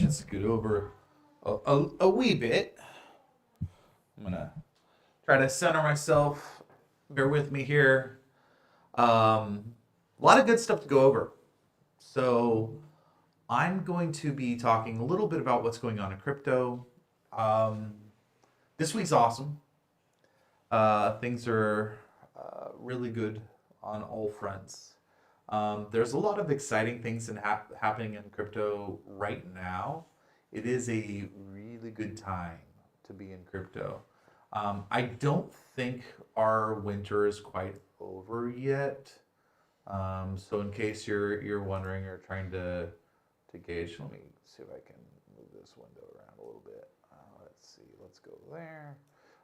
just scoot over a wee bit. I'm gonna try to center myself. Bear with me here. A lot of good stuff to go over. So I'm going to be talking a little bit about what's going on in crypto. Um, this week's awesome. Things are really good on all fronts. There's a lot of exciting things happening in crypto right now. It is a really good time to be in crypto. I don't think our winter is quite over yet. So in case you're wondering or trying to gauge, let me see if I can move this window around a little bit. Let's see, let's go there.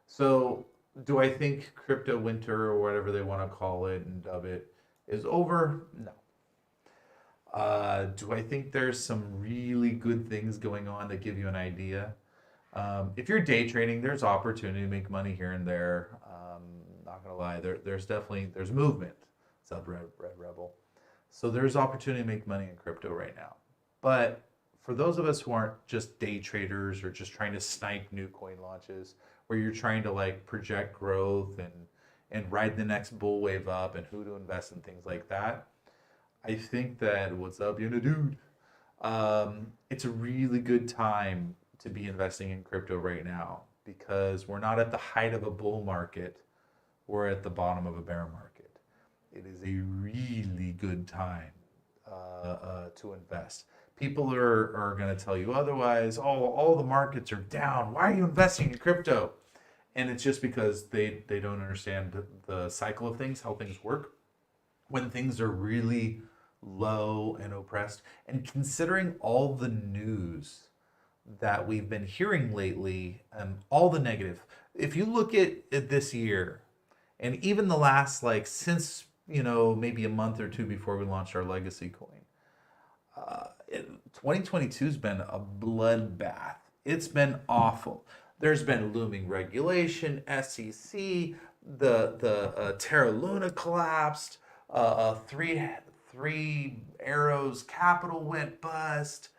So do I think crypto winter or whatever they want to call it and dub it is over? No. Do I think there's some really good things going on that give you an idea? If you're day trading, there's opportunity to make money here and there. Not gonna lie, there's definitely there's movement. Sub Red Rebel. So there's opportunity to make money in crypto right now. But for those of us who aren't just day traders or just trying to snipe new coin launches, where you're trying to like project growth and ride the next bull wave up and who to invest in things like that, I think that what's up, you know, dude? It's a really good time to be investing in crypto right now because we're not at the height of a bull market, we're at the bottom of a bear market. It is a really good time to invest. People are going to tell you otherwise. Oh, all the markets are down. Why are you investing in crypto? And it's just because they don't understand the cycle of things, how things work. When things are really low and oppressed, and considering all the news that we've been hearing lately and all the negative, if you look at this year and even the last, like, since maybe a month or two before we launched our legacy coin, 2022 has been a bloodbath. It's been awful. There's been looming regulation, SEC, the Terra Luna collapsed, three arrows capital went bust,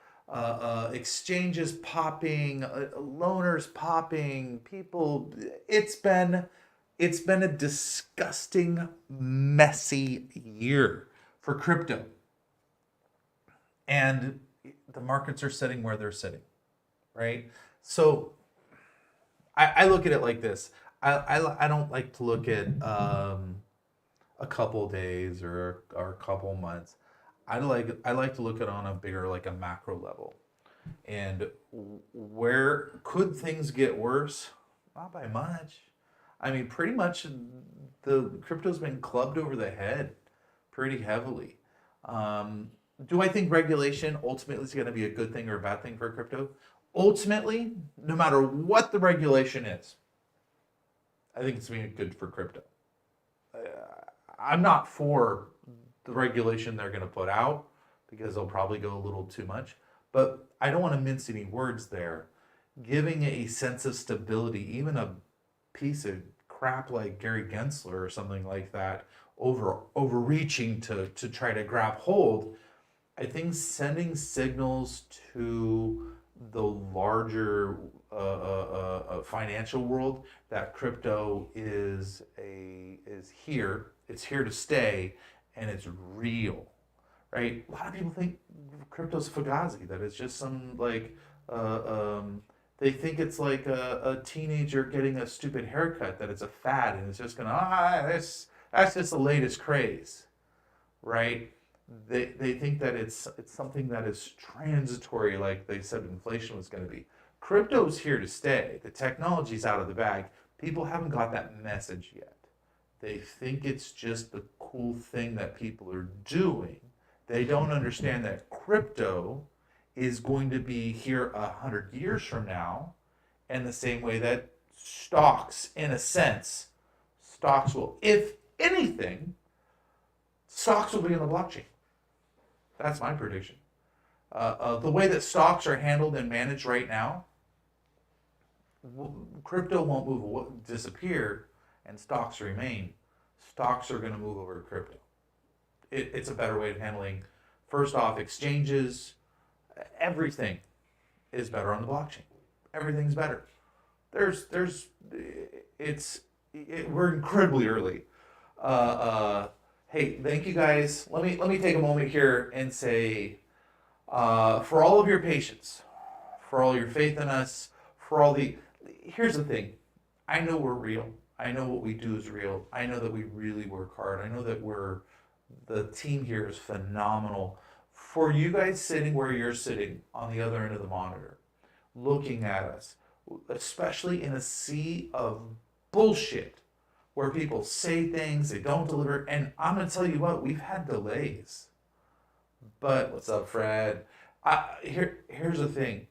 exchanges popping, loaners popping, people. It's been a disgusting, messy year for crypto. And the markets are sitting where they're sitting, right? So I look at it like this. I don't like to look at a couple days or a couple months. I like to look at it on a bigger, like a macro level. And where could things get worse? Not by much. I mean, pretty much the crypto's been clubbed over the head pretty heavily. Do I think regulation ultimately is going to be a good thing or a bad thing for crypto? Ultimately, no matter what the regulation is, I think it's being good for crypto. I'm not for the regulation they're going to put out because they'll probably go a little too much. But I don't want to mince any words there. Giving a sense of stability, even a piece of crap like Gary Gensler or something like that, overreaching to try to grab hold, I think sending signals to the larger financial world that crypto is here. It's here to stay, and it's real, right? A lot of people think crypto's fugazi, that it's just some like they think it's like a teenager getting a stupid haircut, that it's a fad and it's just gonna that's just the latest craze, right? They think that it's something that is transitory, like they said inflation was going to be. Crypto's here to stay. The technology's out of the bag. People haven't got that message yet. They think it's just the cool thing that people are doing. They don't understand that crypto is going to be here 100 years from now, and the same way that stocks, in a sense, stocks will, if anything, stocks will be on the blockchain. That's my prediction. The way that stocks are handled and managed right now, crypto won't disappear and stocks remain. Stocks are going to move over to crypto. It's a better way of handling, first off, exchanges, everything. is better on the blockchain. Everything's better. We're incredibly early. Hey, thank you guys. Let me take a moment here and say, for all of your patience, for all your faith in us, for all the. Here's the thing, I know we're real. I know what we do is real. I know that we really work hard. I know that the team here is phenomenal. For you guys sitting where you're sitting on the other end of the monitor, looking at us, especially in a sea of bullshit where people say things, they don't deliver. And I'm going to tell you what, we've had delays. But what's up, Fred? Here's the thing.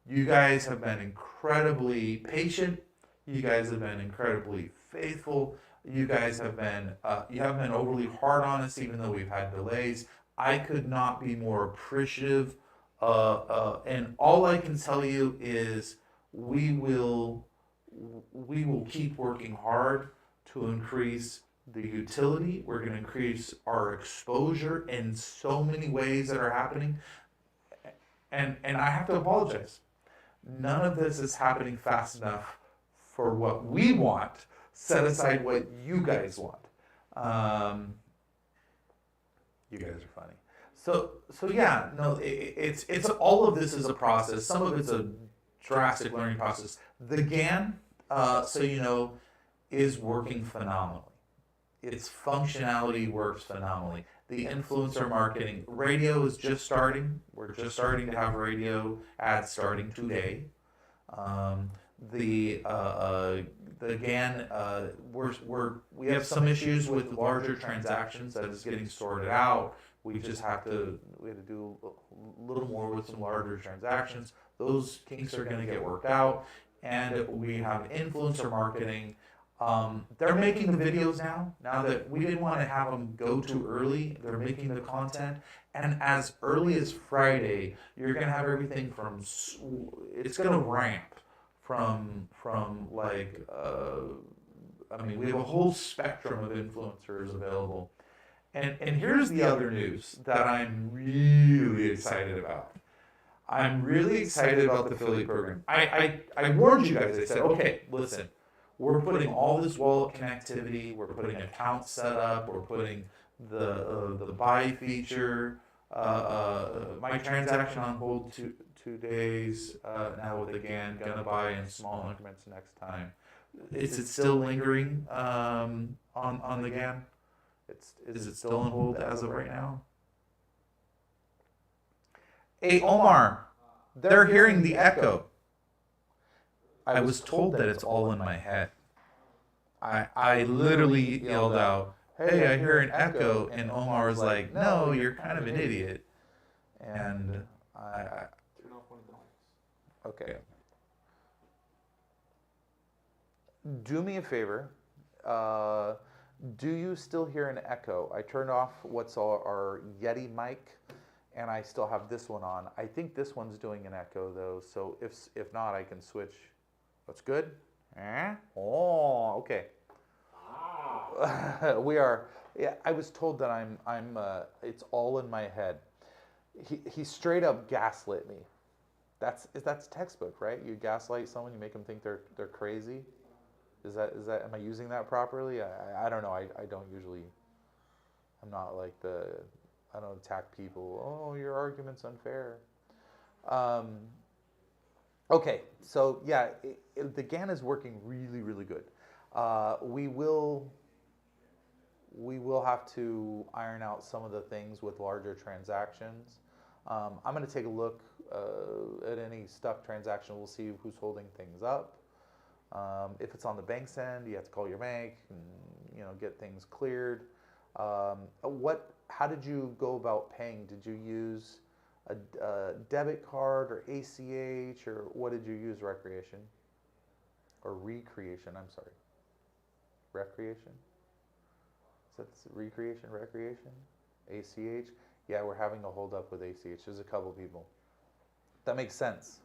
You guys have been incredibly patient. You guys have been incredibly faithful. You guys have been, you haven't been overly hard on us, even though we've had delays. I could not be more appreciative. And all I can tell you is we will keep working hard to increase the utility. We're going to increase our exposure in so many ways that are happening. And I have to apologize. None of this is happening fast enough for what we want. Set aside what you guys want. You guys are funny. So yeah, no, it's all of this is a process. Some of it's a drastic learning process. The GAN, so you know, is working phenomenally. Its functionality works phenomenally. The influencer marketing, radio is just starting. We're just starting to have radio ads starting today. The GAN, we have some issues with larger transactions that is getting sorted out. We had to do a little more with some larger transactions. Those kinks are going to get worked out. And we have influencer marketing. They're making the videos now that we didn't want to have them go too early. They're making the content. And as early as Friday, you're going to have everything from, it's going to ramp from like, we have a whole spectrum of influencers available. And here's the other news that I'm really excited about. I'm really excited about the affiliate program. I warned you guys. I said, okay, listen, we're putting all this wallet connectivity, we're putting account setup, we're putting the buy feature, my transaction on hold 2 days now with the GAN, gonna buy in small increments next time. Is it still lingering on the GAN? Is it still on hold as of right now? Hey, Omar, they're hearing the echo. I was told that it's all in my head. I literally yelled out, hey, I hear an echo, and Omar was like, no, you're kind of an idiot. And okay. Do me a favor. Do you still hear an echo? I turned off what's our Yeti mic, and I still have this one on. I think this one's doing an echo though, so if not, I can switch. That's good? Oh, okay. We are, yeah, I was told that I'm it's all in my head. He straight up gaslit me. That's textbook, right? You gaslight someone, you make them think they're crazy. Is that am I using that properly? I don't know. I don't usually, I'm not like I don't attack people. Oh, your argument's unfair. Okay, so yeah, the GAN is working really, really good. We will have to iron out some of the things with larger transactions. I'm going to take a look at any stuck transaction. We'll see who's holding things up. If it's on the bank's end, you have to call your bank and get things cleared. How did you go about paying? Did you use a debit card or ACH, or what did you use? Recreation or recreation? I'm sorry. Recreation? Is that recreation? ACH? Yeah, we're having a hold up with ACH. There's a couple people. That makes sense.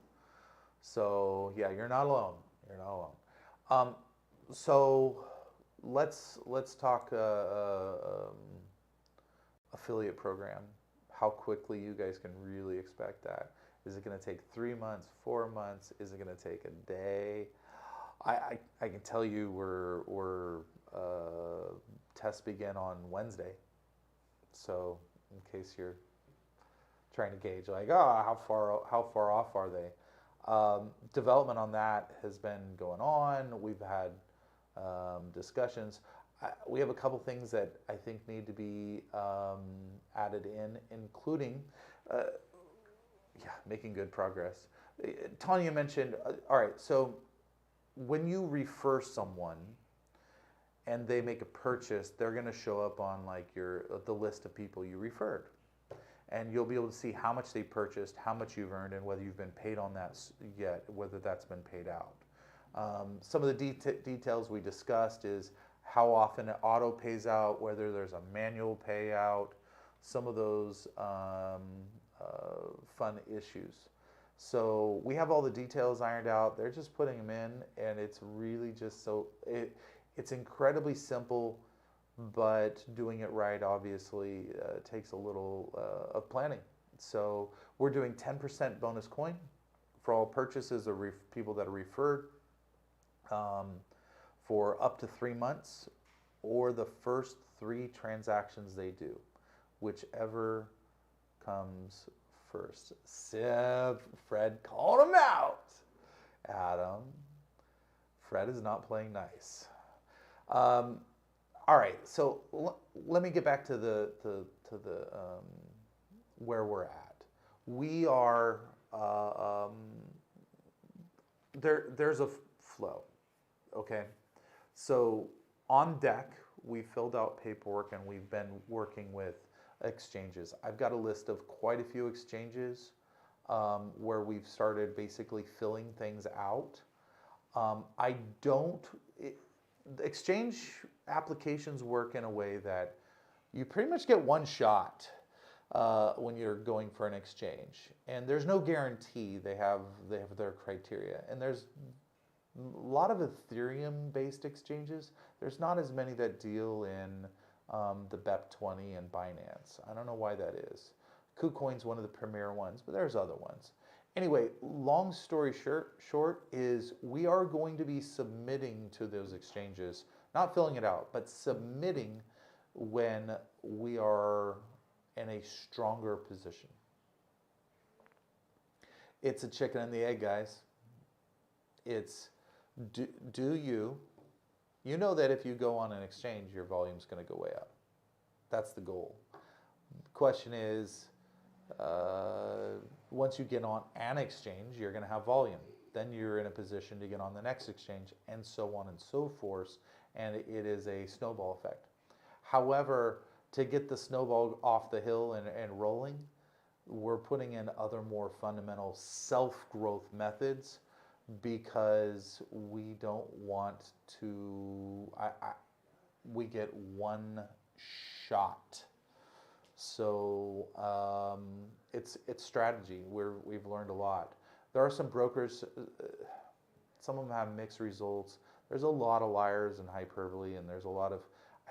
So yeah, you're not alone. You're not alone. So let's talk affiliate program. How quickly you guys can really expect that. Is it going to take 3 months, 4 months? Is it going to take a day? I can tell you we're tests begin on Wednesday. So in case you're trying to gauge, like, oh, how far off are they? Development on that has been going on. We've had discussions. We have a couple things that I think need to be added in, including, making good progress. Tanya mentioned, all right, so when you refer someone and they make a purchase, they're going to show up on like the list of people you referred, and you'll be able to see how much they purchased, how much you've earned, and whether you've been paid on that yet, whether that's been paid out. Some of the details we discussed is how often it auto pays out, whether there's a manual payout, some of those fun issues. So we have all the details ironed out. They're just putting them in, and it's really just it's incredibly simple, but doing it right obviously takes a little of planning. So we're doing 10% bonus coin for all purchases of people that are referred for up to 3 months, or the first 3 transactions they do, whichever comes first. Fred called him out. Adam, Fred is not playing nice. All right, so let me get back to the where we're at. We are there's a flow, okay? So on deck, we filled out paperwork and we've been working with exchanges. I've got a list of quite a few exchanges where we've started basically filling things out. Exchange applications work in a way that you pretty much get one shot when you're going for an exchange, and there's no guarantee. They have their criteria, and there's a lot of Ethereum-based exchanges. There's not as many that deal in the BEP20 and Binance. I don't know why that is. KuCoin's one of the premier ones, but there's other ones. Anyway, long story short is we are going to be submitting to those exchanges, not filling it out, but submitting when we are in a stronger position. It's a chicken and the egg, guys. It's do you know that if you go on an exchange, your volume's going to go way up. That's the goal. The question is, once you get on an exchange, you're going to have volume. Then you're in a position to get on the next exchange, and so on and so forth. And it is a snowball effect. However, to get the snowball off the hill and rolling, we're putting in other more fundamental self-growth methods, because we don't want to, we get one shot. So it's strategy. We've learned a lot. There are some brokers, some of them have mixed results. There's a lot of liars and hyperbole, and there's a lot of,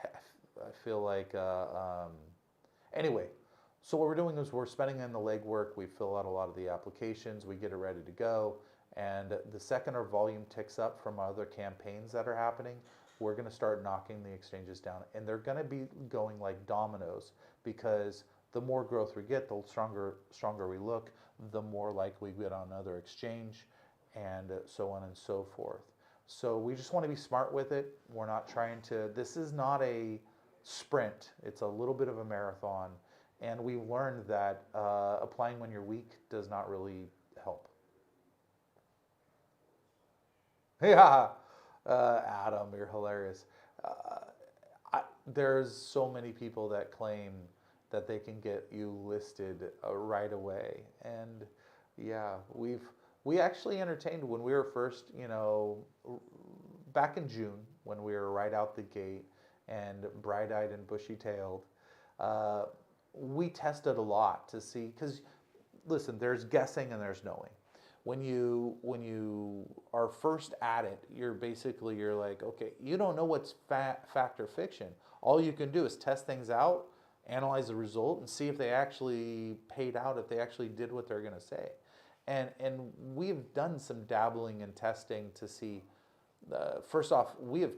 I feel like, anyway. So what we're doing is we're spending in the legwork. We fill out a lot of the applications. We get it ready to go. And the second our volume ticks up from other campaigns that are happening, we're going to start knocking the exchanges down. And they're going to be going like dominoes, because the more growth we get, the stronger we look, the more likely we get on another exchange, and so on and so forth. So we just want to be smart with it. We're not trying to, this is not a sprint. It's a little bit of a marathon. And we've learned that applying when you're weak does not really help. Yeah, Adam, you're hilarious. There's so many people that claim that they can get you listed right away, and yeah, we actually entertained when we were first, back in June, when we were right out the gate and bright-eyed and bushy-tailed. We tested a lot to see, because listen, there's guessing and there's knowing. When you are first at it, you're like, okay, you don't know what's fact or fiction. All you can do is test things out, analyze the result, and see if they actually paid out, if they actually did what they're going to say. And we've done some dabbling and testing to see. First off, we have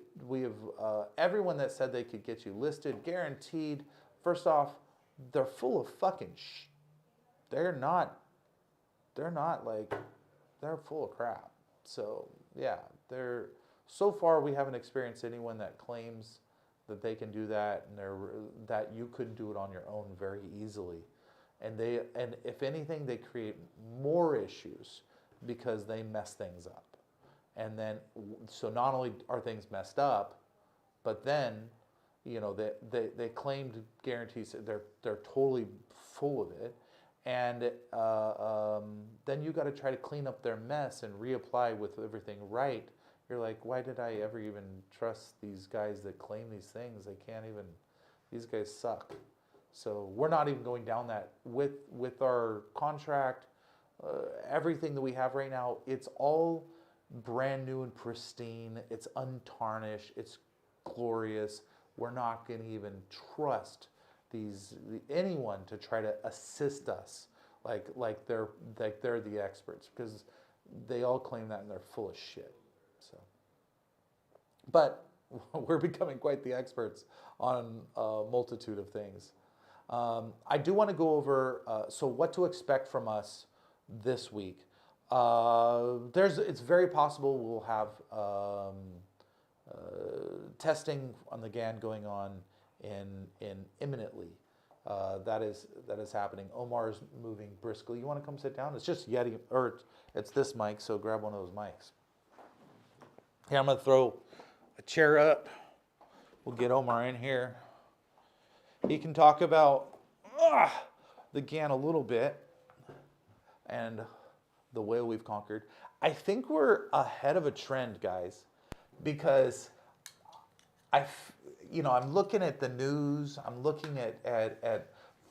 everyone that said they could get you listed, guaranteed. First off, they're full of fucking They're not. They're not like. They're full of crap. So yeah, they're. So far, we haven't experienced anyone that claims that they can do that, and that you could do it on your own very easily. And if anything, they create more issues because they mess things up. And then, so not only are things messed up, but then, they claimed guarantees that they're totally full of it, and then you got to try to clean up their mess and reapply with everything right. You're like, why did I ever even trust these guys that claim these things? They can't even. These guys suck. So we're not even going down that with our contract. Everything that we have right now, it's all brand new and pristine. It's untarnished. It's glorious. We're not going to even trust anyone to try to assist us like they're the experts, because they all claim that and they're full of shit. So, but we're becoming quite the experts on a multitude of things. I do want to go over so what to expect from us this week. It's very possible we'll have testing on the GAN going on in imminently. That is happening. Omar's moving briskly. You want to come sit down? It's just Yeti, or it's this mic. So grab one of those mics. Here, I'm gonna throw a chair up. We'll get Omar in here. He can talk about the GAN a little bit and the whale we've conquered. I think we're ahead of a trend, guys, because I'm looking at the news. I'm looking at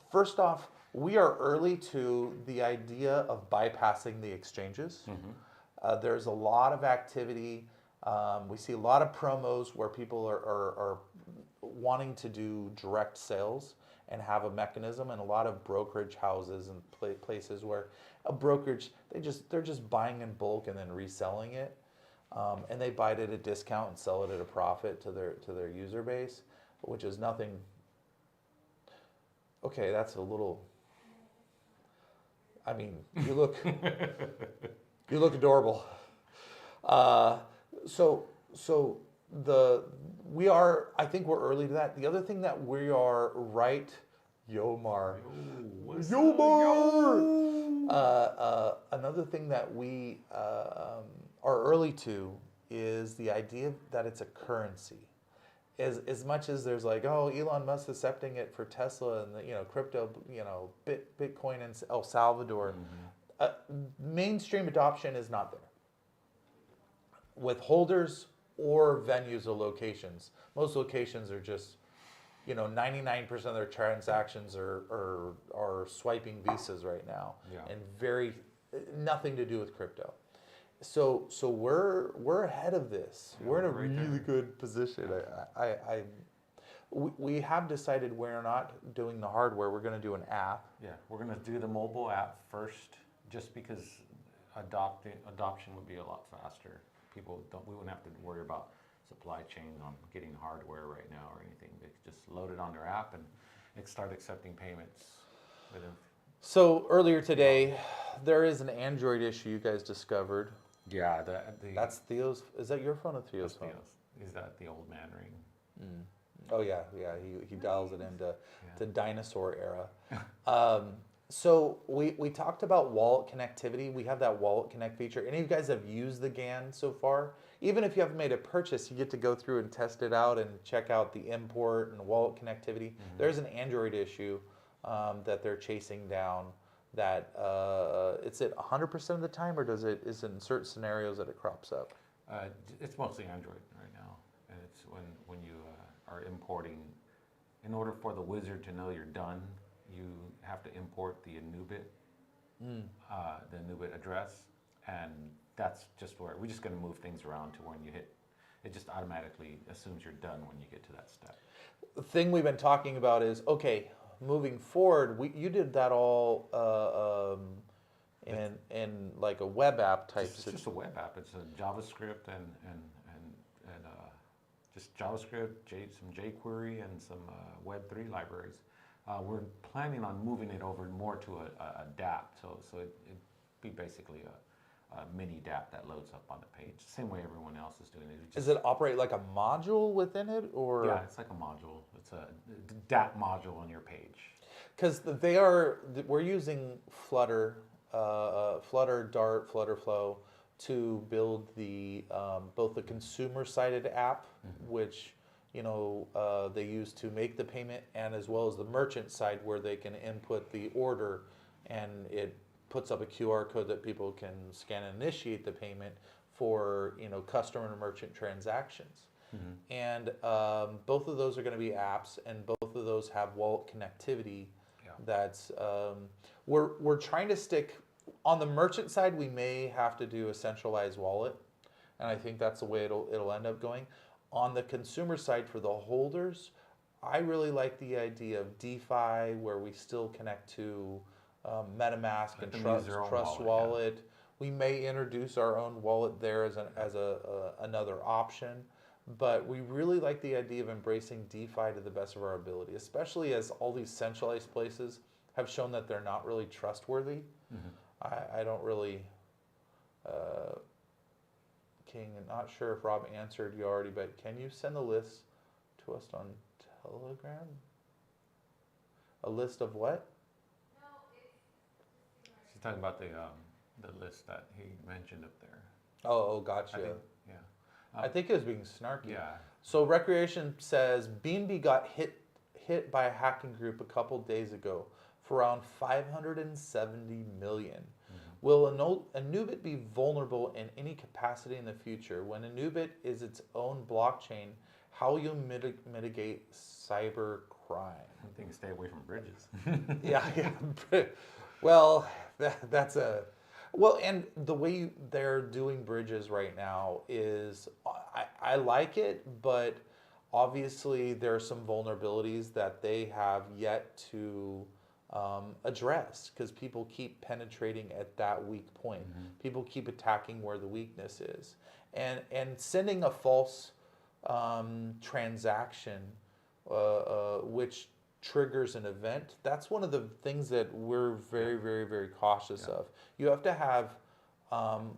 first off, we are early to the idea of bypassing the exchanges. Mm-hmm. There's a lot of activity. We see a lot of promos where people are wanting to do direct sales and have a mechanism, and a lot of brokerage houses and places where a brokerage, they're just buying in bulk and then reselling it, and they buy it at a discount and sell it at a profit to their user base, which is nothing. Okay, that's a little. I mean, you look adorable. I think we're early to that. The other thing that we are right, Yomar. Another thing that we are early to is the idea that it's a currency. As much as there's like, oh, Elon Musk is accepting it for Tesla and crypto, Bitcoin in El Salvador. Mm-hmm. Mainstream adoption is not there. With holders or venues or locations. Most locations are just, 99% of their transactions are swiping visas right now, and nothing to do with crypto. So we're ahead of this. Yeah, we're in a really good position. We have decided we're not doing the hardware. We're going to do an app. Yeah, we're going to do the mobile app first, just because adoption would be a lot faster. We wouldn't have to worry about supply chain on getting hardware right now or anything. They could just load it on their app and start accepting payments within. So earlier today, there is an Android issue you guys discovered. Yeah, that's Theo's. Is that your phone or Theo's phone? Is that the old man ring? Mm. Oh yeah. He dials it into the dinosaur era. So we talked about wallet connectivity. We have that wallet connect feature. Any of you guys have used the GAN so far? Even if you haven't made a purchase, you get to go through and test it out and check out the import and wallet connectivity. Mm-hmm. There's an Android issue that they're chasing down. That it's at 100% of the time, or is it in certain scenarios that it crops up? It's mostly Android right now, and it's when you are importing. In order for the wizard to know you're done, you have to import the Anubit address, and that's just where we're just going to move things around to when you hit. It just automatically assumes you're done when you get to that step. The thing we've been talking about is, okay, moving forward, you did that all and like a web app type. It's just a web app. It's a JavaScript and just JavaScript, some jQuery, and some Web3 libraries. We're planning on moving it over more to a dApp, so it'd be basically a mini dApp that loads up on the page, same way everyone else is doing it. Does it operate like a module within it, or? Yeah, it's like a module. It's a dApp module on your page. Because we're using Flutter, Dart, Flutterflow to build the both the consumer-sided app, which they use to make the payment, and as well as the merchant side where they can input the order, and it puts up a QR code that people can scan and initiate the payment for customer and merchant transactions. And both of those are going to be apps, and both of those have wallet connectivity. Yeah. That's we're trying to stick on the merchant side. We may have to do a centralized wallet, and I think that's the way it'll end up going. On the consumer side for the holders, I really like the idea of DeFi, where we still connect to MetaMask and Trust Wallet. Yeah. We may introduce our own wallet there as another option, but we really like the idea of embracing DeFi to the best of our ability, especially as all these centralized places have shown that they're not really trustworthy. I don't really, King, I'm not sure if Rob answered you already, but can you send the list to us on Telegram? A list of what? She's talking about the list that he mentioned up there. Oh, gotcha. Yeah. I think it was being snarky. Yeah. So Recreation says BNB got hit by a hacking group a couple days ago for around 570 million. Will Anubit be vulnerable in any capacity in the future? When Anubit is its own blockchain, how will you mitigate cyber crime? I think stay away from bridges. Yeah. Well, that's a... Well, and the way they're doing bridges right now is, I like it, but obviously there are some vulnerabilities that they have yet to address, because people keep penetrating at that weak point. People keep attacking where the weakness is, and sending a false transaction, which triggers an event. That's one of the things that we're very, very, very cautious of. You have to have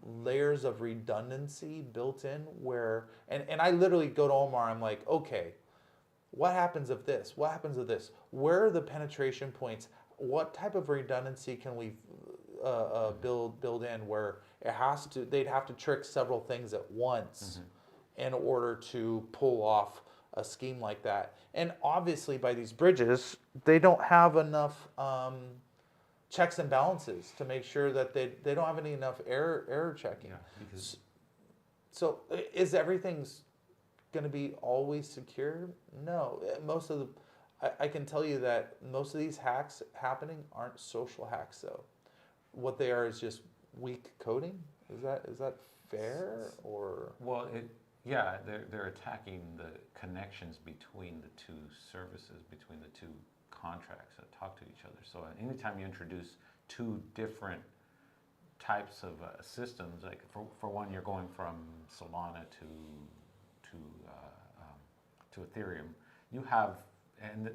layers of redundancy built in where, and I literally go to Omar, I'm like, okay, what happens if this? What happens if this? Where are the penetration points? What type of redundancy can we build in where they'd have to trick several things at once in order to pull off a scheme like that. And obviously by these bridges, they don't have enough checks and balances to make sure that they don't have enough error checking. Yeah, So is everything's going to be always secure? No. I can tell you that most of these hacks happening aren't social hacks though. What they are is just weak coding. Is that fair, or? Well, they're attacking the connections between the two services, between the two contracts that talk to each other. So anytime you introduce two different types of systems, like for one, you're going from Solana to Ethereum, you have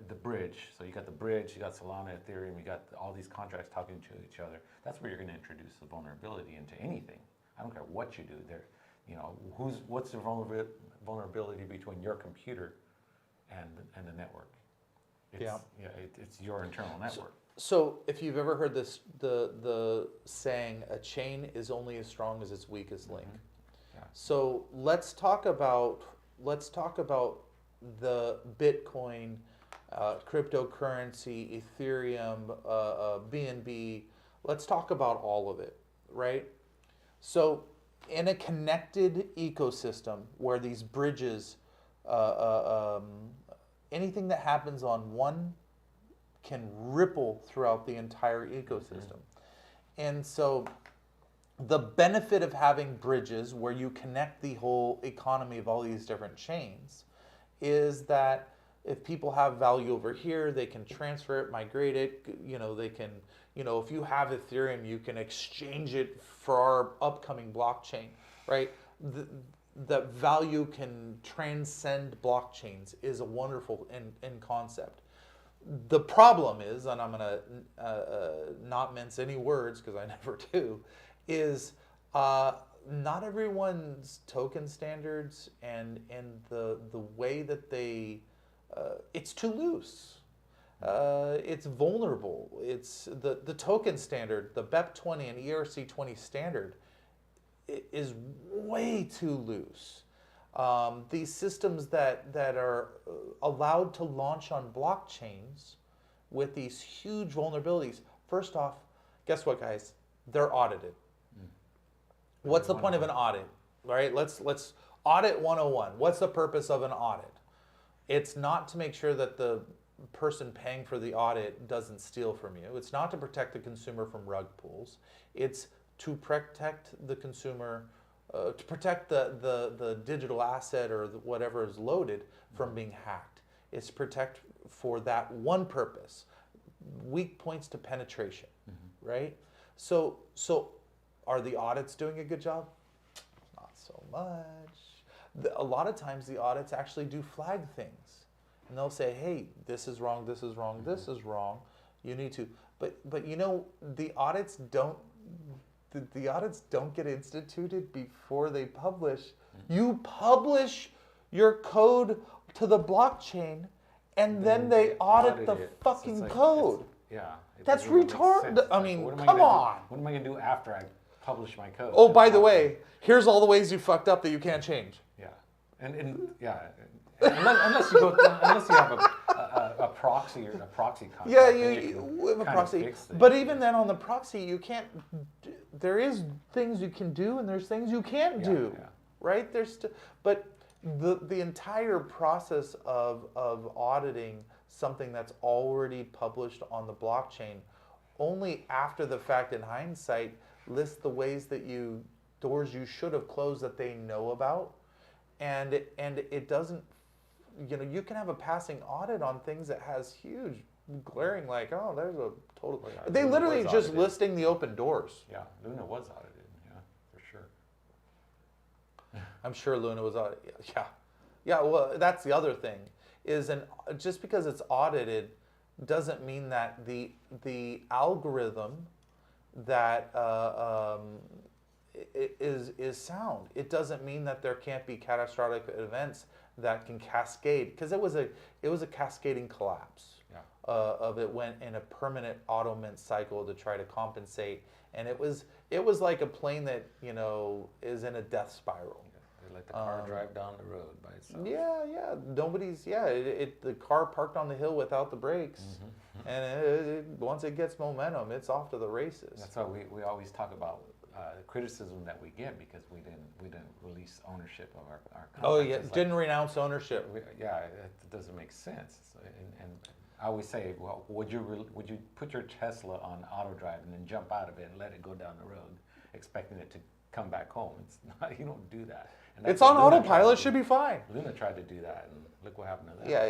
the bridge. So you got the bridge, you got Solana, Ethereum, you got all these contracts talking to each other. That's where you're going to introduce the vulnerability into anything. I don't care what you do there. What's the vulnerability between your computer and the network? It's your internal network. So if you've ever heard this, the saying, a chain is only as strong as its weakest link. Yeah. So let's talk about the Bitcoin, cryptocurrency, Ethereum, BNB. Let's talk about all of it, right? So in a connected ecosystem where these bridges, anything that happens on one can ripple throughout the entire ecosystem. And so the benefit of having bridges where you connect the whole economy of all these different chains is that if people have value over here, they can transfer it, migrate it, they can you know, if you have Ethereum, you can exchange it for our upcoming blockchain, right? That value can transcend blockchains is a wonderful in concept. The problem is, and I'm going to not mince any words because I never do, is not everyone's token standards and the way that they it's too loose. It's vulnerable. It's the token standard, the BEP20 and ERC20 standard is way too loose. These systems that are allowed to launch on blockchains with these huge vulnerabilities, first off, guess what, guys? They're audited. What's the point of an audit? Right? Let's audit 101. What's the purpose of an audit? It's not to make sure that the person paying for the audit doesn't steal from you. It's not to protect the consumer from rug pulls. It's to protect the consumer, to protect the digital asset or whatever is loaded from being hacked. It's to protect for that one purpose. Weak points to penetration, right? So are the audits doing a good job? Not so much. A lot of times the audits actually do flag things. And they'll say, hey, this is wrong, this is wrong, this is wrong. You need to, but you know, the audits don't get instituted before they publish. You publish your code to the blockchain, and then they audit the fucking code. That's retarded. I mean, come on. What am I going to do after I publish my code? Oh, by the way, here's all the ways you fucked up that you can't change. Yeah, and yeah. Unless you have a proxy or a proxy contract. Yeah, you have a proxy. But even then, on the proxy, you can't. There is things you can do, and there's things you can't do. Yeah. Right? But the entire process of auditing something that's already published on the blockchain, only after the fact, in hindsight, lists the ways that doors you should have closed that they know about, and it doesn't. You know, you can have a passing audit on things that has huge glaring, like, oh, there's a total. Oh, yeah, they literally just audited. Listing the open doors. Yeah, Luna was audited. Yeah, for sure. I'm sure Luna was audited. Yeah. Well, that's the other thing just because it's audited doesn't mean that the algorithm that is sound. It doesn't mean that there can't be catastrophic events that can cascade, because it was a cascading collapse. Of it went in a permanent auto mint cycle to try to compensate, and it was like a plane that, you know, is in a death spiral. They let the car drive down the road by itself. Yeah. Nobody's the car parked on the hill without the brakes, and once it gets momentum, it's off to the races. That's why we always talk about the criticism that we get because we didn't release ownership of our company. Oh yeah, didn't renounce ownership. It doesn't make sense. And I always say, well, would you put your Tesla on auto drive and then jump out of it and let it go down the road, expecting it to come back home? It's not. You don't do that. And it's on autopilot. Should be fine. Luna tried to do that, and look what happened to that. Yeah,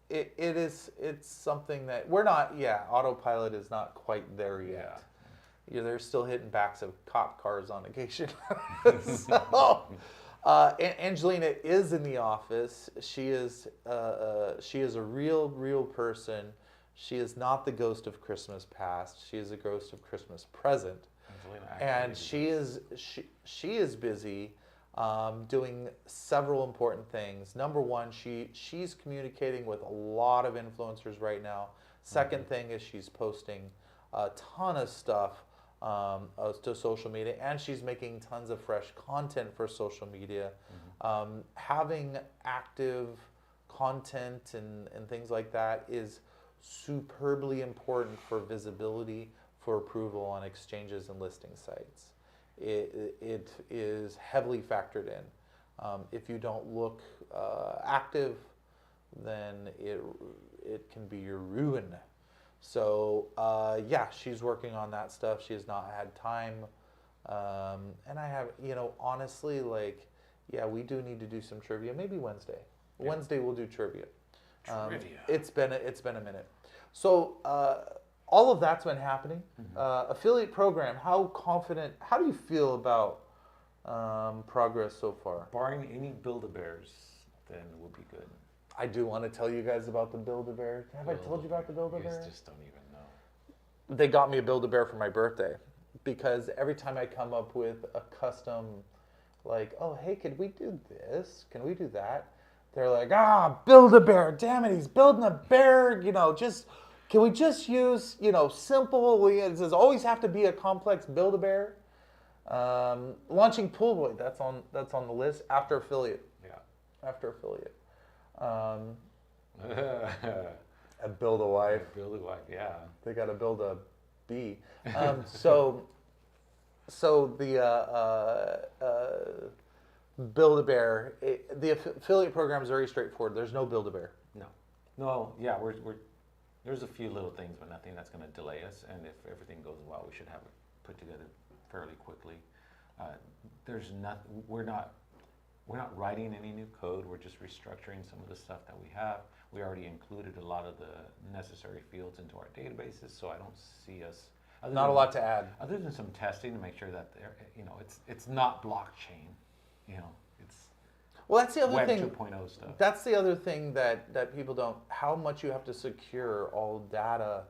it's something that we're not. Yeah, autopilot is not quite there yet. Yeah, they're still hitting backs of cop cars on occasion. So, Angelina is in the office. She is a real person. She is not the ghost of Christmas past. She is a ghost of Christmas present. And she is busy doing several important things. Number one, she's communicating with a lot of influencers right now. Second thing is she's posting a ton of stuff to social media, and she's making tons of fresh content for social media. Having active content and things like that is superbly important for visibility, for approval on exchanges and listing sites. It is heavily factored in. If you don't look active, then it can be your ruin. So she's working on that stuff. She has not had time, and I have, honestly, we do need to do some trivia. Maybe Wednesday. Yeah. Wednesday we'll do trivia. Trivia. It's been a minute. So all of that's been happening. Affiliate program, how do you feel about progress so far? Barring any Build-A-Bears, then we'll be good. I do want to tell you guys about the Build-A-Bear. Have I told you about the Build-A-Bear? You guys just don't even know. They got me a Build-A-Bear for my birthday because every time I come up with a custom, like, oh, hey, could we do this? Can we do that? They're like, Build-A-Bear, damn it, he's building a bear, can we just use, simple, it does always have to be a complex Build-A-Bear? Launching Pool Boy, that's on the list after affiliate. Yeah. After affiliate. A Build-A-Wife. Build-A-Wife, yeah. They got to build a bee. So the Build-A-Bear, the affiliate program is very straightforward. There's no Build-A-Bear. No, yeah, we're there's a few little things, but nothing that's going to delay us. And if everything goes well, we should have it put together fairly quickly. We're not writing any new code. We're just restructuring some of the stuff that we have. We already included a lot of the necessary fields into our databases, so I don't see us. Not a lot to add. Other than some testing to make sure that it's not blockchain. It's Well, that's the other Web thing. 2.0 stuff. That's the other thing that people don't. How much you have to secure all data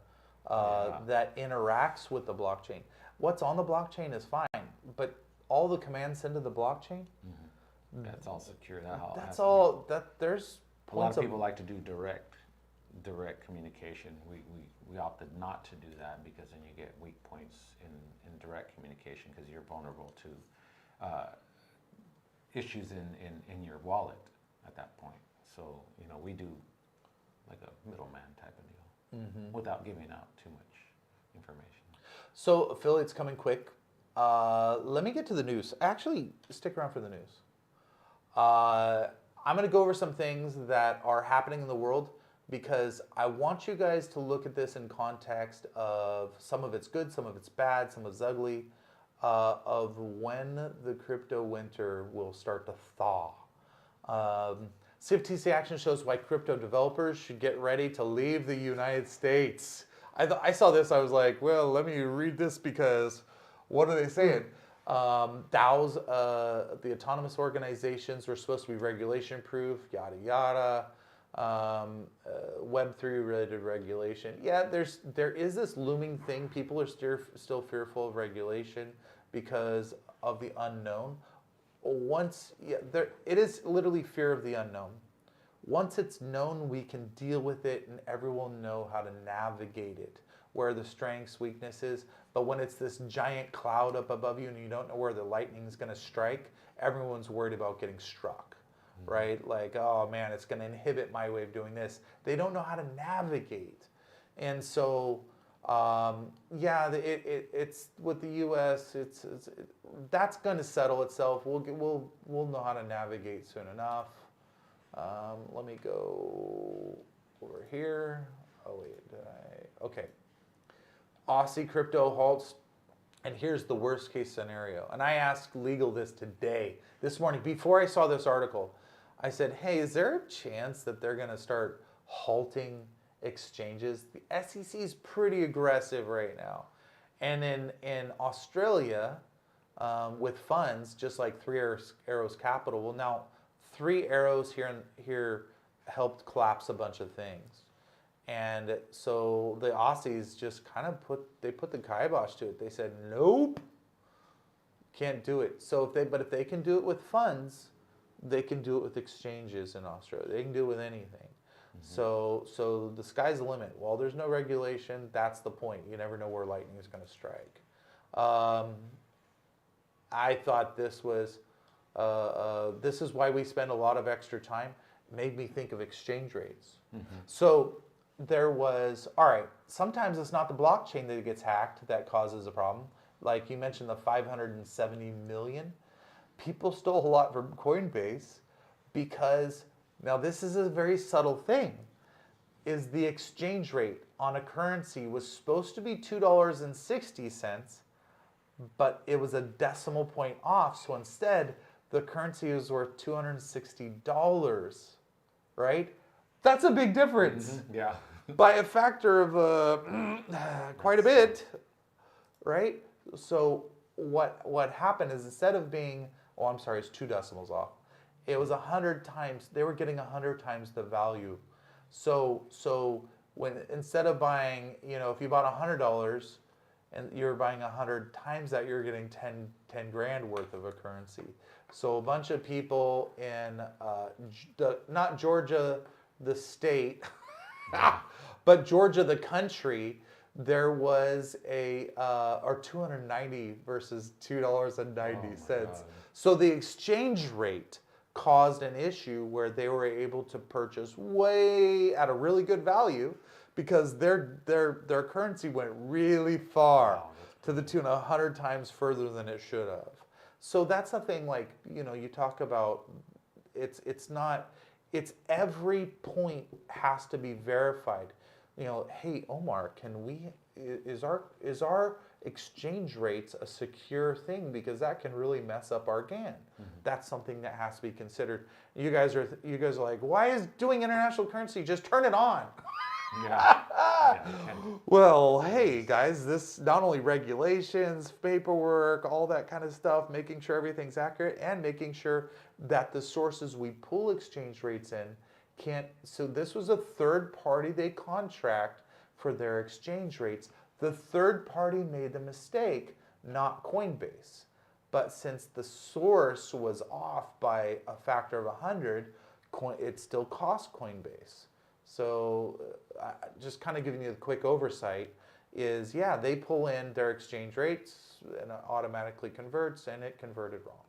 that interacts with the blockchain. What's on the blockchain is fine, but all the commands sent to the blockchain. That's all secure. That all. That's all. There's A lot points of people like to do direct communication. We opted not to do that because then you get weak points in direct communication because you're vulnerable to issues in your wallet at that point. So we do like a middleman type of deal without giving out too much information. So affiliates coming quick. Let me get to the news. Actually, stick around for the news. I'm going to go over some things that are happening in the world because I want you guys to look at this in context of some of it's good, some of it's bad, some of it's ugly, of when the crypto winter will start to thaw. CFTC action shows why crypto developers should get ready to leave the United States. I saw this, I was like, well, let me read this because what are they saying? DAOs, the autonomous organizations were supposed to be regulation proof, yada yada. Web3 related regulation. Yeah, there is this looming thing. People are still fearful of regulation because of the unknown. It is literally fear of the unknown. Once it's known, we can deal with it and everyone will know how to navigate it, where the strengths, weaknesses. But when it's this giant cloud up above you and you don't know where the lightning is going to strike, everyone's worried about getting struck, right? Like, oh man, it's going to inhibit my way of doing this. They don't know how to navigate. And so, it's with the U.S., that's going to settle itself. We'll know how to navigate soon enough. Let me go over here. Oh wait, okay. Aussie crypto halts, and here's the worst case scenario. And I asked legal this morning, before I saw this article. I said, hey, is there a chance that they're going to start halting exchanges? The SEC is pretty aggressive right now. And in Australia, with funds, just like Three Arrows Capital, well, now Three Arrows here helped collapse a bunch of things. And so the Aussies just kind of put the kibosh to it. They said, nope, can't do it. So if they can do it with funds, they can do it with exchanges in Australia. They can do it with anything. So the sky's the limit. While there's no regulation, that's the point. You never know where lightning is going to strike. I thought this was this is why we spend a lot of extra time. It made me think of exchange rates. So there was, all right, sometimes it's not the blockchain that gets hacked that causes a problem. Like you mentioned, the 570 million. People stole a lot from Coinbase because, now this is a very subtle thing, is the exchange rate on a currency was supposed to be $2.60, but it was a decimal point off. So instead, the currency was worth $260, right? That's a big difference. Yeah. by a factor of quite a bit, right? So what happened is instead of being, oh, I'm sorry, it's 2 decimals off. It was 100 times. They were getting 100 times the value. So when instead of buying, if you bought $100 and you're buying 100 times that, you're getting 10 grand worth of a currency. So a bunch of people in not Georgia the state, but Georgia the country, there was or 290 versus $2.90. So the exchange rate caused an issue where they were able to purchase way at a really good value because their currency went really far, to the tune of 100 times further than it should have. So that's the thing, like, you talk about, it's not, it's every point has to be verified. Hey, Omar, is our exchange rates a secure thing? Because that can really mess up our GAN. That's something that has to be considered. You guys are like, why is doing international currency? Just turn it on. Yeah. Well, hey guys, this not only regulations, paperwork, all that kind of stuff, making sure everything's accurate and making sure that the sources we pull exchange rates in can't. So this was a third party they contract for their exchange rates. The third party made the mistake, not Coinbase. But since the source was off by a factor of 100, it still cost Coinbase. So just kind of giving you a quick oversight is, yeah, they pull in their exchange rates and it automatically converts, and it converted wrong.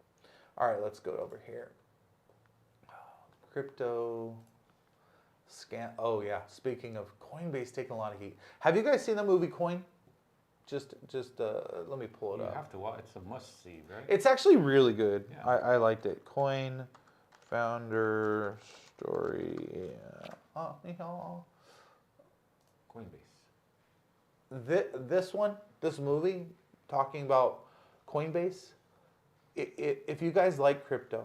All right, let's go over here. Crypto scan. Oh yeah, speaking of Coinbase taking a lot of heat. Have you guys seen the movie Coin? Just let me pull it up. You have to watch. It's a must see, right? It's actually really good. Yeah. I liked it. Coin founder story. Yeah. Oh, Coinbase. This movie, talking about Coinbase. If you guys like crypto,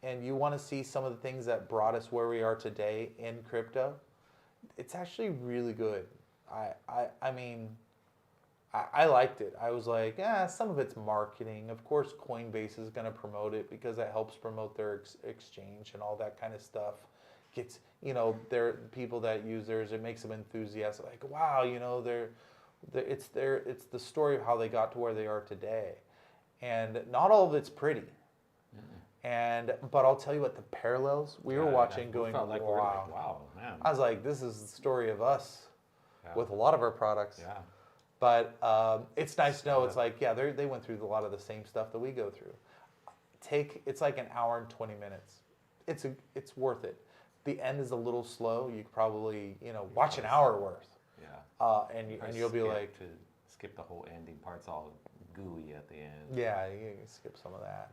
and you want to see some of the things that brought us where we are today in crypto, it's actually really good. I mean, I liked it. I was like, some of it's marketing. Of course, Coinbase is going to promote it because it helps promote their exchange and all that kind of stuff. Gets, they're people that use theirs. It makes them enthusiastic. Like, wow, it's the story of how they got to where they are today, and not all of it's pretty. But I'll tell you what, the parallels we were watching, going, felt like wow, wow, man. I was like, this is the story of us with a lot of our products. Yeah. But it's nice to know. It's like, yeah, they went through a lot of the same stuff that we go through. It's like an hour and 20 minutes. It's worth it. The end is a little slow. You could probably watch an hour worth. Yeah. And you'll be like, to skip the whole ending part's all gooey at the end. yeah, you can skip some of that.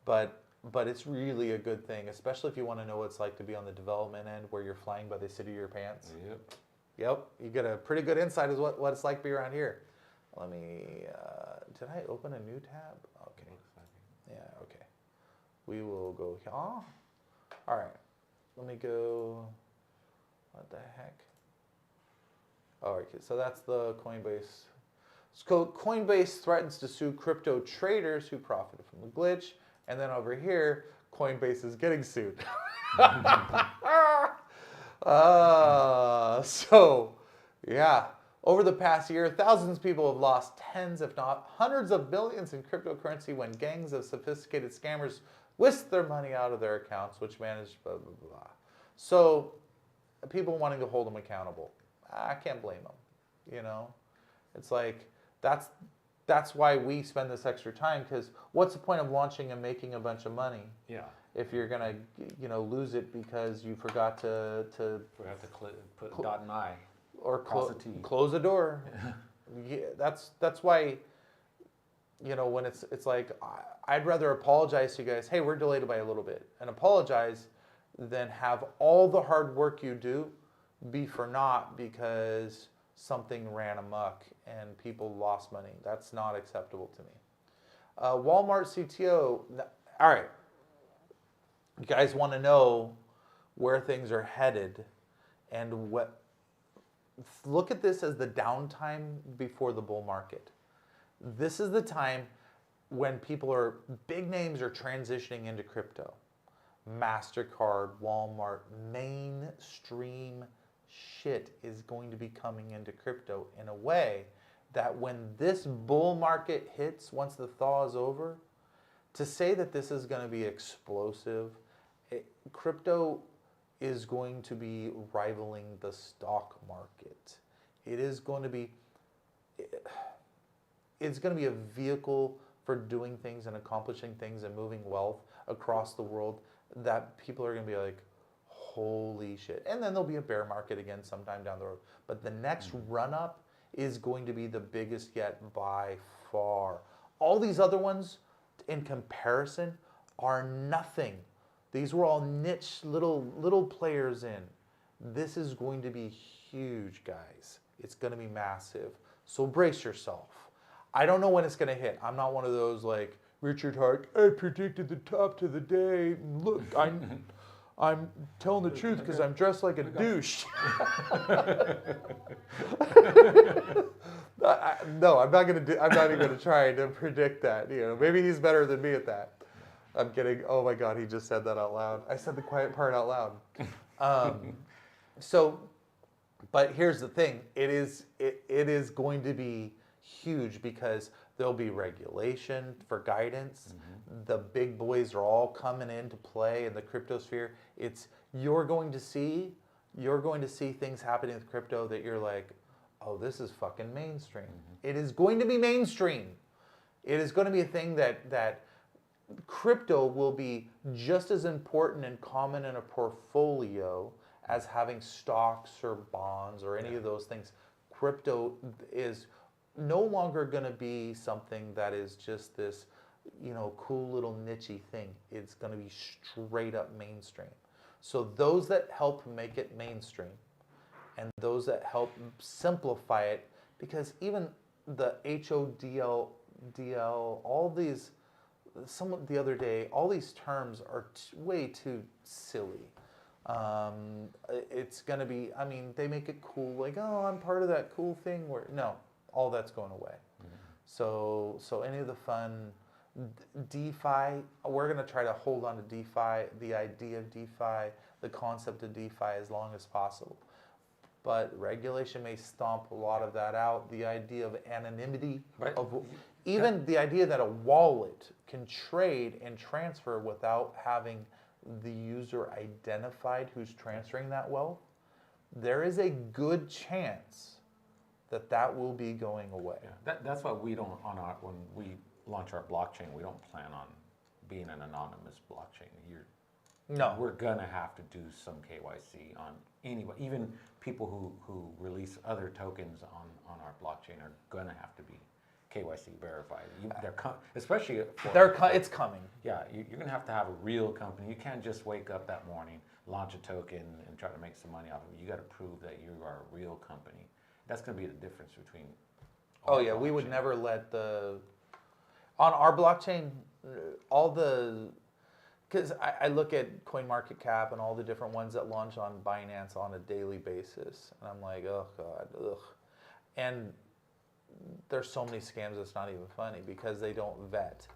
But it's really a good thing, especially if you want to know what it's like to be on the development end where you're flying by the seat of your pants. Yep, you get a pretty good insight as what it's like to be around here. Let me, did I open a new tab? Okay. Yeah, okay. We will go here. All right, let me go, what the heck? All right, so that's the Coinbase. So Coinbase threatens to sue crypto traders who profited from the glitch. And then over here, Coinbase is getting sued. So, yeah. Over the past year, thousands of people have lost tens, if not hundreds of billions in cryptocurrency when gangs of sophisticated scammers whisk their money out of their accounts, which manage blah, blah, blah. So, people wanting to hold them accountable. I can't blame them. It's like, that's why we spend this extra time, because what's the point of launching and making a bunch of money? Yeah. If you're gonna, lose it because you forgot to put a dot and I or cross a T. Close the door. Yeah, that's why. When it's like, I'd rather apologize to you guys. Hey, we're delayed by a little bit, and apologize, than have all the hard work you do be for naught because something ran amok and people lost money. That's not acceptable to me. Walmart CTO. All right. You guys want to know where things are headed and what look at this as the downtime before the bull market. This is the time when big names are transitioning into crypto. MasterCard, Walmart, mainstream shit is going to be coming into crypto in a way that when this bull market hits, once the thaw is over, to say that this is going to be explosive, crypto is going to be rivaling the stock market. It's going to be a vehicle for doing things and accomplishing things and moving wealth across the world that people are going to be like, holy shit. And then there'll be a bear market again sometime down the road. But the next run up is going to be the biggest yet by far. All these other ones, in comparison, are nothing. These were all niche little players in. This is going to be huge, guys. It's going to be massive. So brace yourself. I don't know when it's going to hit. I'm not one of those like Richard Hart. I predicted the top to the day. Look, I'm telling the truth because I'm dressed like a douche. No, I'm not even going to try to predict that. Maybe he's better than me at that. I'm kidding. Oh my God, he just said that out loud. I said the quiet part out loud. But here's the thing. It is going to be huge because there'll be regulation for guidance. Mm-hmm. The big boys are all coming into play in the crypto sphere. You're going to see things happening with crypto that you're like, oh, this is fucking mainstream. Mm-hmm. It is going to be mainstream. It is going to be a thing that crypto will be just as important and common in a portfolio as having stocks or bonds or any of those things. Crypto is no longer going to be something that is just this, cool little niche-y thing. It's going to be straight up mainstream. So those that help make it mainstream and those that help simplify it, because even the HODL, all these, the other day, all these terms are way too silly. It's going to be, they make it cool, like, oh, I'm part of that cool thing where, no, all that's going away. Mm-hmm. So any of the fun DeFi, we're going to try to hold on to DeFi, the idea of DeFi, the concept of DeFi as long as possible. But regulation may stomp a lot of that out. The idea of anonymity, the idea that a wallet can trade and transfer without having the user identified who's transferring that wealth, there is a good chance that will be going away. Yeah, that's why we don't, when we launch our blockchain, we don't plan on being an anonymous blockchain. We're gonna have to do some KYC on anybody, even people who release other tokens on our blockchain are gonna have to be KYC verified. Especially it's coming. Yeah, you're gonna have to have a real company. You can't just wake up that morning, launch a token, and try to make some money off of it. You got to prove that you are a real company. That's going to be the difference between. We would never let on our blockchain, because I look at CoinMarketCap and all the different ones that launch on Binance on a daily basis, and I'm like, oh God, ugh. And there's so many scams it's not even funny because they don't vet.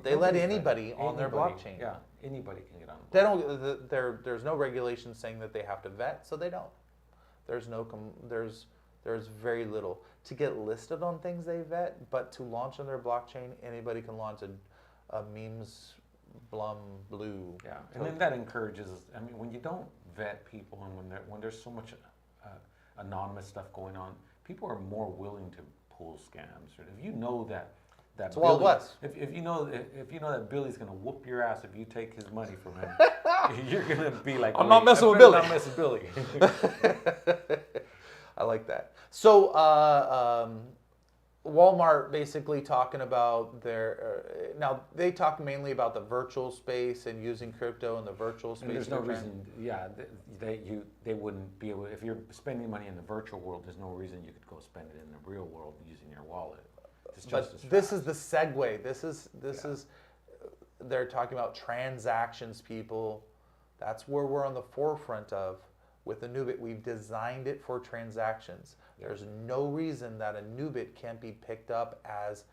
They let anybody on their blockchain. Yeah, anybody can get on the blockchain. They don't. There's no regulation saying that they have to vet, so they don't. There's very little to get listed on things they vet, but to launch on their blockchain, anybody can launch a memes blue. Yeah, and then that encourages. When you don't vet people and when there's so much anonymous stuff going on, people are more willing to pull scams. If you know that it's Wild West. If you know that Billy's gonna whoop your ass if you take his money from him, you're gonna be like, I'm not messing with Billy. Not messing with Billy. I like that. So Walmart basically talking about now they talk mainly about the virtual space and using crypto in the virtual space. And there's no reason, they wouldn't be able, if you're spending money in the virtual world, there's no reason you could go spend it in the real world using your wallet. It's just as fast. This is the segue. This is they're talking about transactions, people. That's where we're on the forefront of. with Anubit, we've designed it for transactions. There's no reason that Anubit can't be picked up as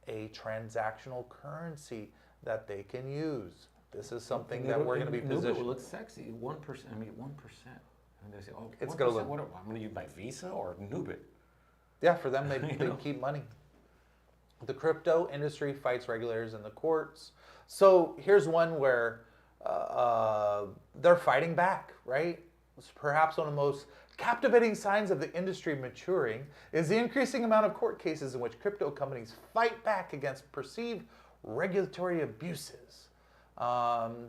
a transactional currency that they can use. This is something that we're going to be Anubit positioned. will look sexy. 1%. I mean, 1%. And they say, oh, It's 1%, gonna look- what, I'm going to use my Visa or Anubit. Yeah, for them, they You know? keep money. The crypto industry fights regulators in the courts. So here's one where they're fighting back, right? It's perhaps one of the most captivating signs of the industry maturing is the increasing amount of court cases in which crypto companies fight back against perceived regulatory abuses.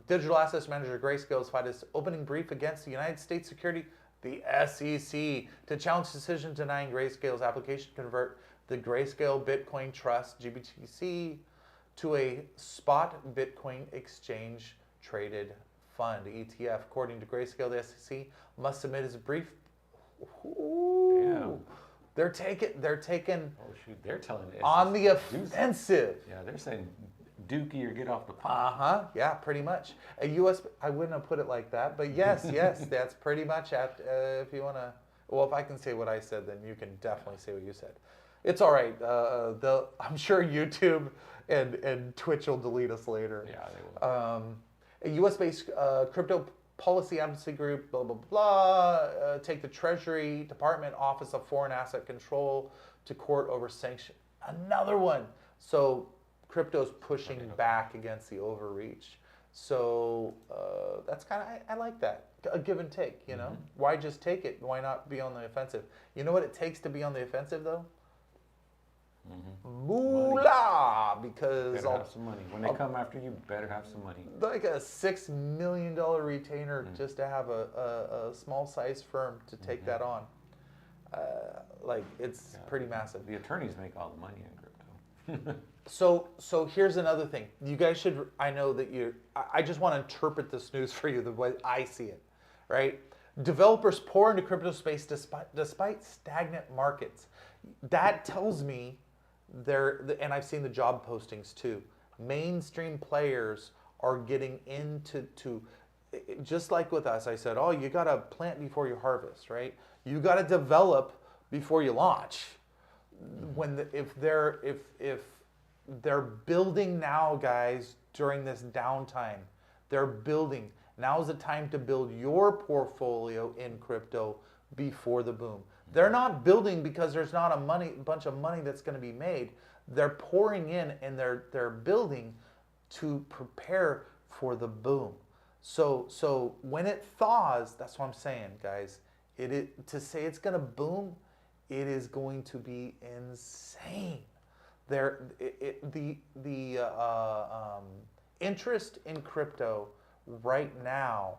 Digital assets manager Grayscale has filed its opening brief against the United States Security, the SEC, to challenge decision denying Grayscale's application to convert the Grayscale Bitcoin Trust, GBTC, to a spot Bitcoin exchange traded fund, ETF. According to Grayscale, the SEC must submit its brief. Ooh. Damn. They're taking Oh, shoot. They're telling us. on the offensive. Yeah, they're saying dookie or get off the pot. Yeah, pretty much. A U.S. I wouldn't have put it like that, but yes, that's pretty much at. If you want to, well, if I can say what I said, then you can definitely say what you said. It's all right. I'm sure YouTube and Twitch will delete us later. Yeah, they will. A U.S.-based crypto policy advocacy group, blah, blah, blah, take the Treasury Department Office of Foreign Asset Control to court over sanction. Another one. So crypto's pushing back against the overreach. So that's kind of, I like that. A give and take, you know? Why just take it? Why not be on the offensive? You know what it takes to be on the offensive, though? Moolah, because Better have some money. When they come after you, better have some money. like a $6 million retainer just to have a small size firm to take that on. Like it's pretty massive. The attorneys make all the money in crypto. So here's another thing. You guys should. I know that you. I just want to interpret this news for you the way I see it, right? Developers pour into crypto space despite stagnant markets. That tells me and I've seen the job postings too. Mainstream players are getting into just like with us. I said, oh, you got to plant before you harvest, right? You got to develop before you launch. If they're building now, guys, during this downtime, they're building. Now's the time to build your portfolio in crypto before the boom. They're not building because there's not a bunch of money that's going to be made. They're pouring in and they're building to prepare for the boom. So when it thaws, that's what I'm saying, guys. To say it's going to boom, it is going to be insane. The interest in crypto right now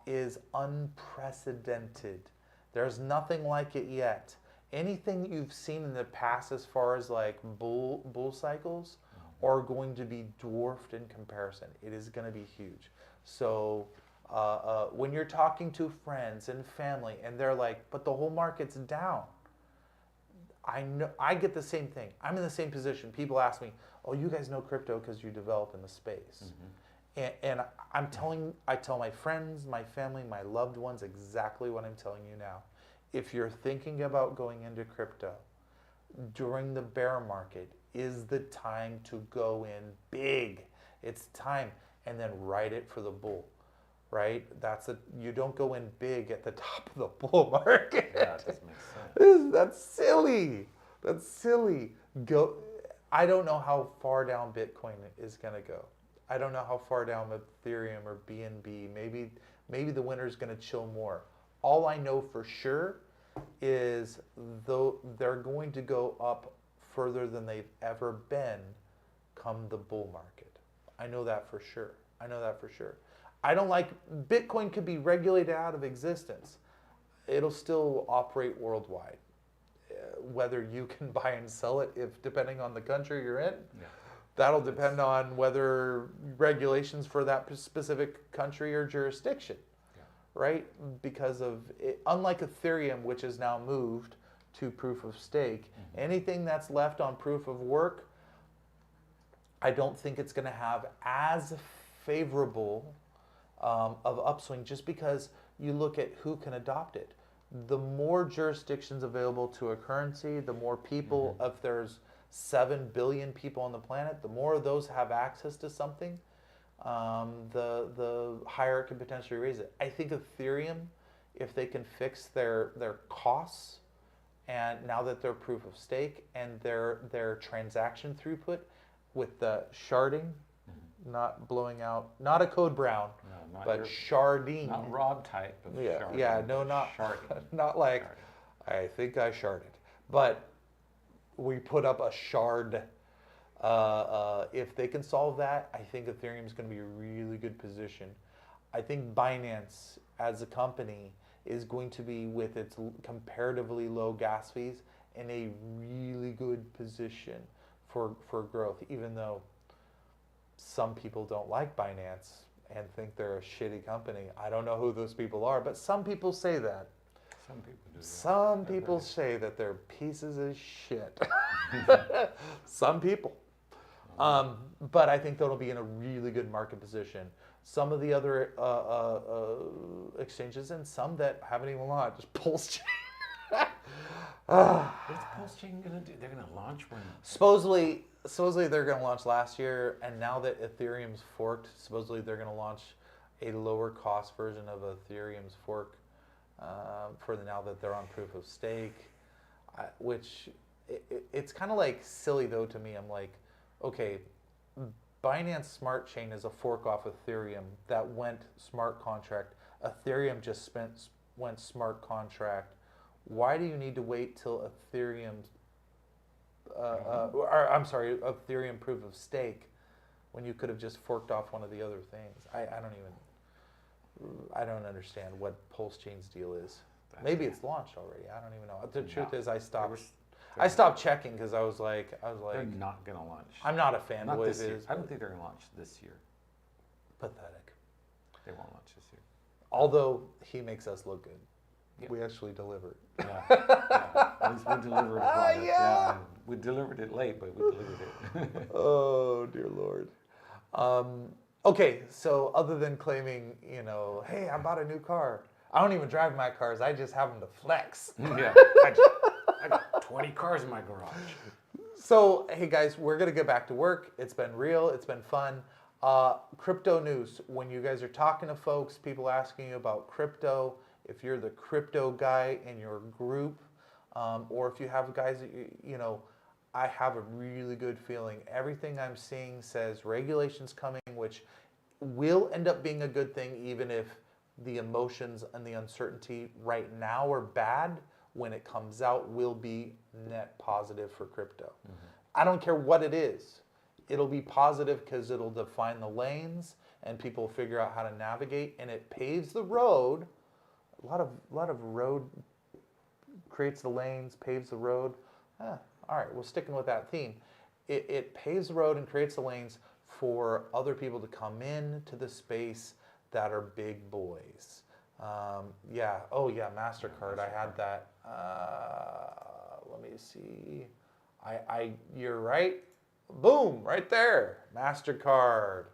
is unprecedented. There's nothing like it yet. Anything you've seen in the past as far as like bull cycles are going to be dwarfed in comparison. It is going to be huge. So when you're talking to friends and family and they're like, but the whole market's down. I know, I get the same thing. I'm in the same position. People ask me, oh, you guys know crypto because you develop in the space. And I tell my friends, my family, my loved ones exactly what I'm telling you now. If you're thinking about going into crypto during the bear market, is the time to go in big. It's time, and then ride it for the bull, right? You don't go in big at the top of the bull market. Yeah, that doesn't make sense. That's silly. That's silly. I don't know how far down Bitcoin is going to go. I don't know how far down Ethereum or BNB. Maybe the winter's going to chill more. All I know for sure is though they're going to go up further than they've ever been come the bull market. I know that for sure. I don't like Bitcoin could be regulated out of existence. It'll still operate worldwide. Whether you can buy and sell it, depending on the country you're in. Yeah. That'll depend on whether regulations for that specific country or jurisdiction, right? Because of it, unlike Ethereum, which is now moved to proof of stake, anything that's left on proof of work, I don't think it's going to have as favorable of upswing, just because you look at who can adopt it. The more jurisdictions available to a currency, the more people, if there's 7 billion people on the planet, the more of those have access to something, the higher it can potentially raise it. I think Ethereum, if they can fix their costs, and now that they're proof of stake and their transaction throughput with the sharding, not blowing out, not a code brown, No, not but your, sharding. not Rob type of Yeah, sharding, yeah, no, but not sharding. not like Sharding. I think I sharded, but we put up a shard. If they can solve that, I think Ethereum is going to be a really good position. I think Binance as a company is going to be, with its comparatively low gas fees, in a really good position for growth, even though some people don't like Binance and think they're a shitty company. I don't know who those people are, but some people say that. Some people do that. Some people say that they're pieces of shit. Some people. But I think that'll be in a really good market position. Some of the other exchanges, and some that haven't even launched, just Pulse Chain. What's Pulse Chain gonna do? They're gonna launch when? Supposedly they're going to launch last year, and now that Ethereum's forked, supposedly they're going to launch a lower cost version of Ethereum's fork now that they're on proof of stake, which it's kind of like silly though to me. I'm like, okay, Binance Smart Chain is a fork off Ethereum that went smart contract. Ethereum just went smart contract. Why do you need to wait till Ethereum's Ethereum proof of stake when you could have just forked off one of the other things? I don't understand what Pulse Chain's deal is. Maybe it's launched already. I don't even know. The truth is, I stopped checking because I was like, They're not gonna launch. I'm not a fanboy Not of this year. his. I don't think they're gonna launch this year. Pathetic. They won't launch this year. Although he makes us look good. Yeah. We actually delivered. Yeah. At least we delivered a product. Yeah. We delivered it late, but we delivered it. Oh, dear Lord. Okay, so other than claiming, hey, I bought a new car. I don't even drive my cars. I just have them to flex. Yeah. I got 20 cars in my garage. So, hey guys, we're going to get back to work. It's been real. It's been fun. Crypto news. When you guys are talking to folks, people asking you about crypto, if you're the crypto guy in your group, or if you have guys that I have a really good feeling. Everything I'm seeing says regulations coming, which will end up being a good thing, even if the emotions and the uncertainty right now are bad. When it comes out, will be net positive for crypto. I don't care what it is. It'll be positive because it'll define the lanes and people figure out how to navigate, and it paves the road. A lot of road creates the lanes, paves the road. All right, we're sticking with that theme. It paves the road and creates the lanes for other people to come in to the space that are big boys. MasterCard. I had that. Let me see. You're right. Boom, right there. MasterCard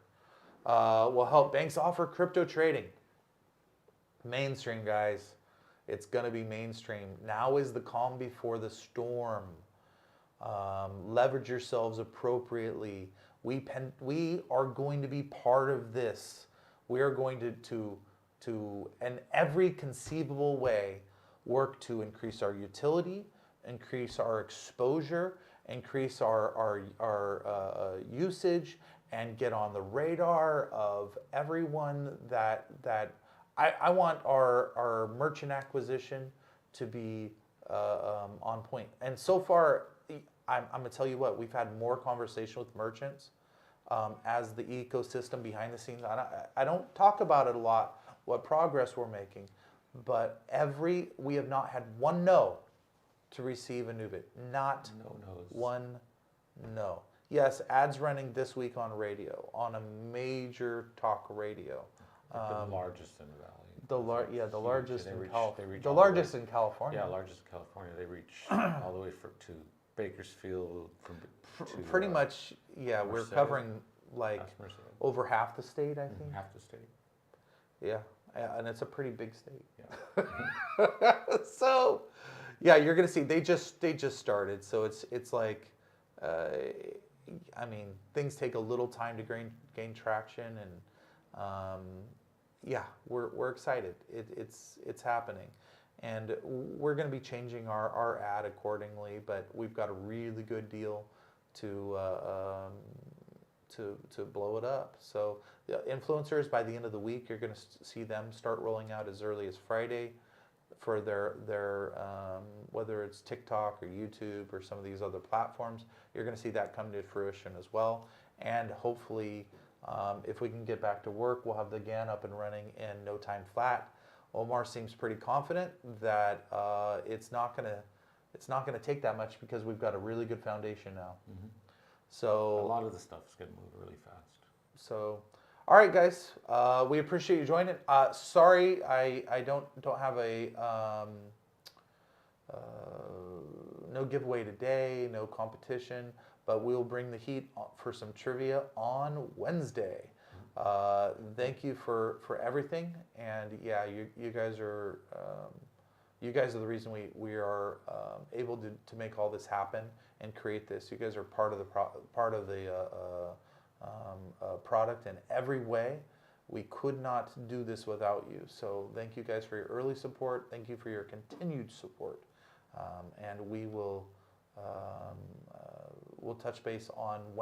will help banks offer crypto trading. Mainstream, guys. It's going to be mainstream. Now is the calm before the storm. Leverage yourselves appropriately. We are going to be part of this. We are going to in every conceivable way, work to increase our utility, increase our exposure, increase our usage, and get on the radar of everyone that I want our merchant acquisition to be on point. And so far, I'm going to tell you what, we've had more conversation with merchants as the ecosystem behind the scenes. I don't talk about it a lot, what progress we're making, but we have not had one no to receive Anubit. Not one no. Yes, ads running this week on radio, on a major talk radio. The largest in the valley. The largest in California. Yeah, largest in California. They reach all the way to Bakersfield. Pretty much, yeah. We're covering like over half the state, I think. Half the state. Yeah, and it's a pretty big state. Yeah. So, yeah, you're gonna see they just started. So it's like, uh, I mean, things take a little time to gain traction, and yeah, we're excited. It's happening, and we're gonna be changing our ad accordingly. But we've got a really good deal to to blow it up. So the influencers, by the end of the week, you're going to see them start rolling out as early as Friday for their whether it's TikTok or YouTube or some of these other platforms. You're going to see that come to fruition as well. And hopefully, if we can get back to work, we'll have the GAN up and running in no time flat. Omar seems pretty confident that it's not going to take that much because we've got a really good foundation now. Mhm. So A lot of the stuff's gonna move really fast. So, all right, guys, we appreciate you joining. Sorry, I don't have a no giveaway today, no competition, but we'll bring the heat for some trivia on Wednesday. Thank you for everything, and yeah, you guys are the reason we are able to make all this happen and create this. You guys are part of the product in every way. We could not do this without you. So thank you guys for your early support. Thank you for your continued support, and we will we'll touch base on